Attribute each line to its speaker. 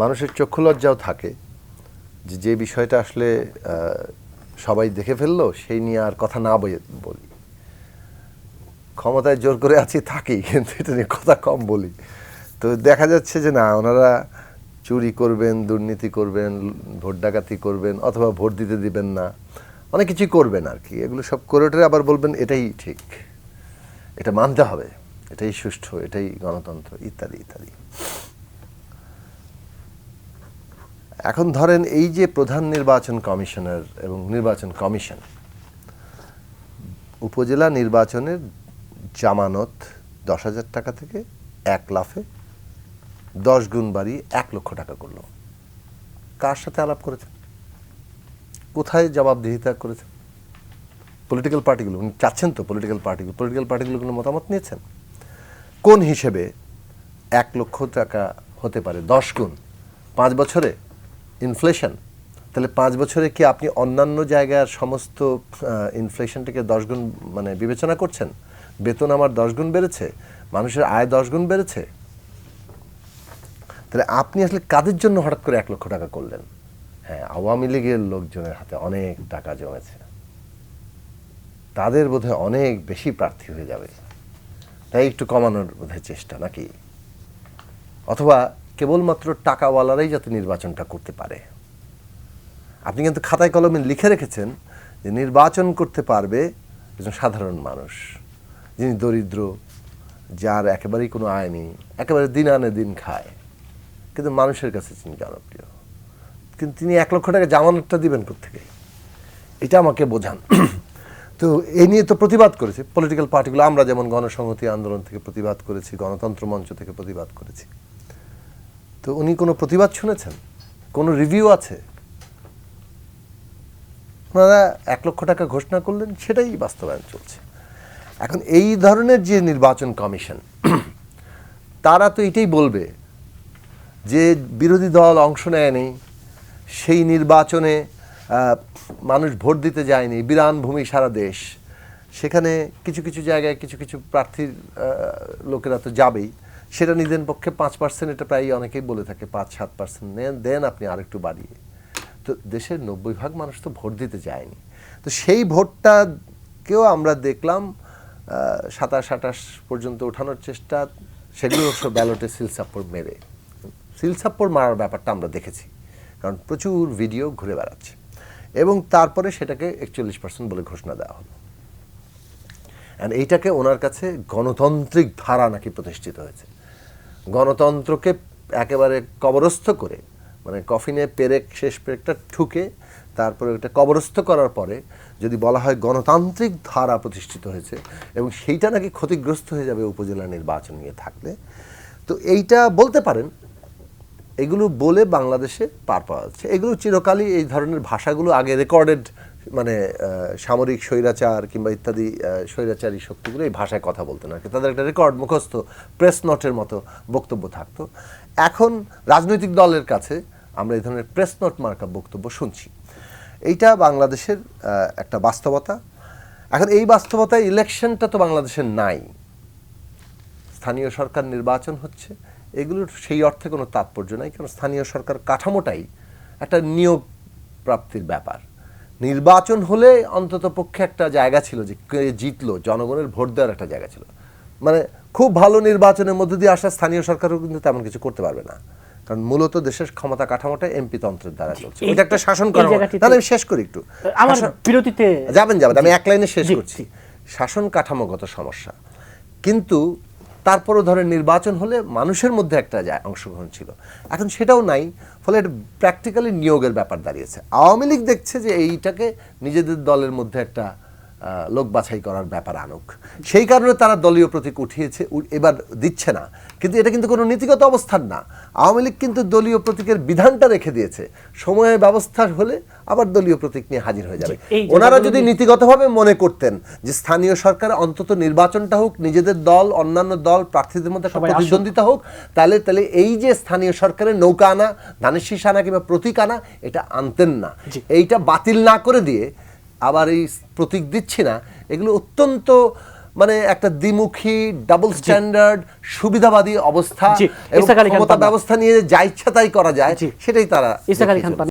Speaker 1: মানুষের চক্ষু লজ্জাও থাকে যে বিষয়টা আসলে সবাই দেখে ফেললো সেই নিয়ে আর কথা না বলি। ক্ষমতায় জোর করে আছি থাকি, কিন্তু এটা নিয়ে কথা কম বলি। তো দেখা যাচ্ছে যে না, ওনারা চুরি করবেন, দুর্নীতি করবেন, ভোট ডাকাতি করবেন, অথবা ভোট দিতে দিবেন না, অনেক কিছুই করবেন আর কি। এগুলো সব করে ওঠে আবার বলবেন এটাই ঠিক, এটা মানতে হবে, এটাই সুষ্ঠু, এটাই গণতন্ত্র, ইত্যাদি ইত্যাদি। এখন ধরেন এই যে প্রধান নির্বাচন কমিশনার এবং নির্বাচন কমিশন, উপজেলা নির্বাচনের জামানত 10,000 টাকা থেকে 1 লাফে 10 গুণ বাড়িয়ে 1 লক্ষ টাকা করলো। কার সাথে আলাপ করেছেন? কোথায় জবাবদিহিতা করেছেন? পলিটিক্যাল পার্টিগুলো, উনি চাচ্ছেন তো পলিটিক্যাল পার্টিগুলো কোনো মতামত নিয়েছেন? কোন হিসেবে 1 লক্ষ টাকা হতে পারে 10 গুণ 5 বছরে? ইনফ্লেশন, তাহলে 5 বছরে কি আপনি অন্যান্য জায়গার সমস্ত ইনফ্লেশনটাকে 10 গুণ মানে বিবেচনা করছেন? বেতন আমার 10 গুণ বেড়েছে, মানুষের আয় 10 গুণ বেড়েছে, তাহলে আপনি আসলে কাদের জন্য হঠাৎ করে 1 লক্ষ টাকা করলেন? হ্যাঁ, আওয়ামী লীগের লোকজনের হাতে অনেক টাকা জমেছে, তাদের বোধহয় অনেক বেশি প্রার্থী হয়ে যাবে, তাই একটু কমানোর বোধহয় চেষ্টা নাকি? অথবা কেবলমাত্র টাকাওয়ালারাই যাতে নির্বাচনটা করতে পারে। আপনি কিন্তু খাতায় কলমে লিখে রেখেছেন যে নির্বাচন করতে পারবে একজন সাধারণ মানুষ, যিনি দরিদ্র, যার একেবারেই কোনো আয় নেই, একেবারে দিন আনে দিন খায়, কিন্তু মানুষের কাছে তিনি জনপ্রিয়। কিন্তু তিনি 1 লক্ষ টাকা জামানতটা দিবেন কোত্থেকে? এটা আমাকে বোঝান। তো এই নিয়ে তো প্রতিবাদ করেছে পলিটিক্যাল পার্টিগুলো, আমরা যেমন গণসংহতি আন্দোলন থেকে প্রতিবাদ করেছি, গণতন্ত্র মঞ্চ থেকে প্রতিবাদ করেছি। তো উনি কোনো প্রতিবাদ শুনেছেন? কোনো রিভিউ আছে? ওনারা 1 লক্ষ টাকা ঘোষণা করলেন, সেটাই বাস্তবায়ন চলছে। এখন এই ধরনের যে নির্বাচন কমিশন, তারা তো এটাই বলবে যে বিরোধী দল অংশ নেয়নি, সেই নির্বাচনে মানুষ ভোট দিতে যায়নি, বিরান ভূমি সারা দেশ, সেখানে কিছু কিছু জায়গায় কিছু কিছু প্রার্থীর লোকেরা তো যাবেই, সেটা নিদেন পক্ষে 5%, এটা প্রায় অনেকেই বলে থাকে 5-7% দেন আপনি আরেকটু বাড়িয়ে। তো দেশের 90% মানুষ তো ভোট দিতে যায়নি। তো সেই ভোটটাকেও আমরা দেখলাম 27-28 পর্যন্ত ওঠানোর চেষ্টা, সেগুলো অবশ্য ব্যালটে সিলসাপ্পড় মারার ব্যাপারটা আমরা দেখেছি, কারণ প্রচুর ভিডিও ঘুরে বেড়াচ্ছে, এবং তারপরে সেটাকে 41% বলে ঘোষণা দেওয়া হলো। অ্যান্ড এইটাকে ওনার কাছে গণতান্ত্রিক ধারা নাকি প্রতিষ্ঠিত হয়েছে। গণতন্ত্রকে একেবারে কবরস্থ করে, মানে কফিনে শেষ পেরেকটা ঠুকে তারপরে ওটা কবরস্থ করার পরে যদি বলা হয় গণতান্ত্রিক ধারা প্রতিষ্ঠিত হয়েছে, এবং সেইটা নাকি ক্ষতিগ্রস্ত হয়ে যাবে উপজেলা নির্বাচন নিয়ে থাকলে, তো এইটা বলতে পারেন। এগুলো বলে বাংলাদেশে পার পাওয়া যাচ্ছে। এগুলো চিরকালই এই ধরনের ভাষাগুলো আগে রেকর্ডেড, মানে সামরিক স্বৈরাচার কিংবা ইত্যাদি স্বৈরাচারী শক্তিগুলো এই ভাষায় কথা বলতেন আর কি, তাদের একটা রেকর্ড মুখস্থ প্রেস নোটের মতো বক্তব্য থাকতো। এখন রাজনৈতিক দলের কাছে আমরা এই ধরনের প্রেস নোট মার্কা বক্তব্য শুনছি। এইটা বাংলাদেশের একটা বাস্তবতা। এখন এই বাস্তবতায় ইলেকশনটা তো বাংলাদেশের নাই, স্থানীয় সরকার নির্বাচন হচ্ছে, এগুলোর সেই অর্থে কোনো তাৎপর্য নাই, কারণ স্থানীয় সরকার কাঠামোটাই একটা নিয়োগ প্রাপ্তির ব্যাপার। নির্বাচন হলে অন্তত পক্ষে একটা জায়গা ছিল যে কে জিতলো, জনগণের ভোট দেওয়ার একটা জায়গা ছিল। মানে খুব ভালো নির্বাচনের মধ্যে দিয়ে আসা স্থানীয় সরকারও কিন্তু তেমন কিছু করতে পারবে না, কারণ মূলত দেশের ক্ষমতা কাঠামোটা এমপি তন্ত্রের দ্বারা চলছে। এটা একটা শাসন কাঠামো। তাহলে আমি শেষ করি একটু,
Speaker 2: আমার বিরতিতে
Speaker 1: যাবেন, আমি এক লাইনে শেষ করছি। শাসন কাঠামোগত সমস্যা, কিন্তু তারপরও ধরেন নির্বাচন হলে মানুষের মধ্যে একটা অংশগ্রহণ ছিল, এখন সেটাও নাই, ফলে প্র্যাকটিক্যালি নিয়োগের ব্যাপার দাঁড়িয়েছে। আওয়ামী লীগ দেখছে যে এইটাকে নিজেদের দলের মধ্যে একটা লোক বাছাই করার ব্যাপার আনুক, সেই কারণে তারা দলীয় প্রতীক উঠিয়েছে, এবার দিচ্ছে না। কিন্তু এটা কিন্তু কোনো নীতিগত অবস্থান না। আওয়ামী লীগ কিন্তু দলীয় প্রতীকের বিধানটা রেখে দিয়েছে, সময়ের ব্যবস্থা হলে আবার দলীয় প্রতীক নিয়ে হাজির হয়ে যাবে। ওনারা যদি নীতিগতভাবে মনে করতেন যে স্থানীয় সরকার অন্তত নির্বাচনটা হোক, নিজেদের দল অন্যান্য দল প্রার্থীদের মধ্যে প্রতিদ্বন্দ্বিতা হোক, তাহলে এই যে স্থানীয় সরকারের নৌকা আনা, ধানের শীষ আনা কিংবা প্রতীক আনা, এটা আনতেন না। এইটা বাতিল না করে দিয়ে আবার এই প্রতীক দিচ্ছি না, এগুলো অত্যন্ত মানে একটা দ্বিমুখী ডাবল স্ট্যান্ডার্ড সুবিধাবাদী অবস্থা
Speaker 2: জি,
Speaker 1: এবং
Speaker 2: ইসহাক আলী খান
Speaker 1: ক্ষমতা
Speaker 2: পান্না।
Speaker 1: ব্যবস্থা নিয়ে যা ইচ্ছা তাই করা যায়
Speaker 2: জি।
Speaker 1: সেটাই তারা
Speaker 2: ইসহাক আলী খান
Speaker 1: দেখিয়েছেন।